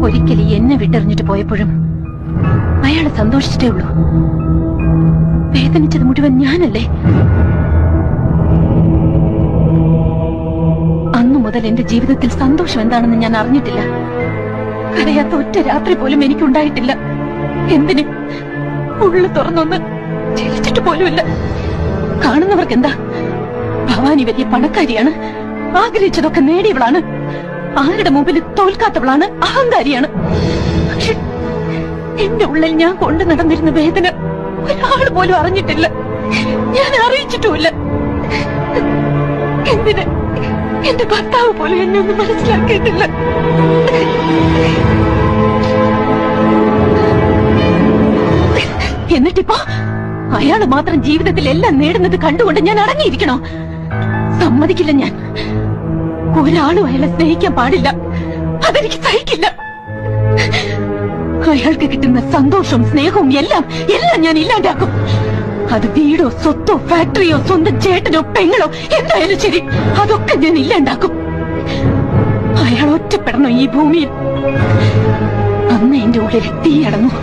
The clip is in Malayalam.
ഒരിക്കലും എന്നെ വിട്ടെറിഞ്ഞിട്ട് പോയപ്പോഴും അയാള് സന്തോഷിച്ചിട്ടേ ഉള്ളൂ. വേദനിച്ചത് മുഴുവൻ ഞാനല്ലേ? അന്നു മുതൽ എന്റെ ജീവിതത്തിൽ സന്തോഷം എന്താണെന്ന് ഞാൻ അറിഞ്ഞിട്ടില്ല. കരയാത്ത ഒറ്റ രാത്രി പോലും എനിക്കുണ്ടായിട്ടില്ല. എന്തിന്? ഉള്ളു തുറന്നൊന്ന് ചിരിച്ചിട്ട് പോലുമില്ല. കാണുന്നവർക്ക് എന്താ, ഭവാനി വലിയ പണക്കാരിയാണ്, ആഗ്രഹിച്ചതൊക്കെ നേടിയവളാണ്, ആരുടെ മുമ്പിൽ തോൽക്കാത്തവളാണ്, അഹങ്കാരിയാണ്. പക്ഷെ എന്റെ ഉള്ളിൽ ഞാൻ കൊണ്ടു നടന്നിരുന്ന വേദന ഒരാൾ പോലും അറിഞ്ഞിട്ടില്ല. ഞാൻ അറിയിച്ചിട്ടുമില്ല. എന്തിന്? എന്റെ ഭർത്താവ് പോലും എന്നെ ഒന്നും മനസ്സിലാക്കിയിട്ടില്ല. എന്നിട്ടിപ്പോ അയാള് മാത്രം ജീവിതത്തിൽ എല്ലാം നേടുന്നത് കണ്ടുകൊണ്ട് ഞാൻ അടങ്ങിയിരിക്കണോ? സമ്മതിക്കില്ല. ഞാൻ ഒരാളും അയാളെ സ്നേഹിക്കാൻ പാടില്ല. അതെനിക്ക് സഹിക്കില്ല. അയാൾക്ക് കിട്ടുന്ന സന്തോഷവും സ്നേഹവും എല്ലാം ഞാൻ ഇല്ലാണ്ടാക്കും. അത് വീടോ സ്വത്തോ ഫാക്ടറിയോ സ്വന്തം ചേട്ടനോ പെങ്ങളോ എന്തായാലും ശരി, അതൊക്കെ ഞാൻ ഇല്ലാണ്ടാക്കും. അയാൾ ഒറ്റപ്പെടണോ ഈ ഭൂമിയിൽ? അന്ന് എന്റെ ഉള്ളിൽ തീ അടങ്ങും.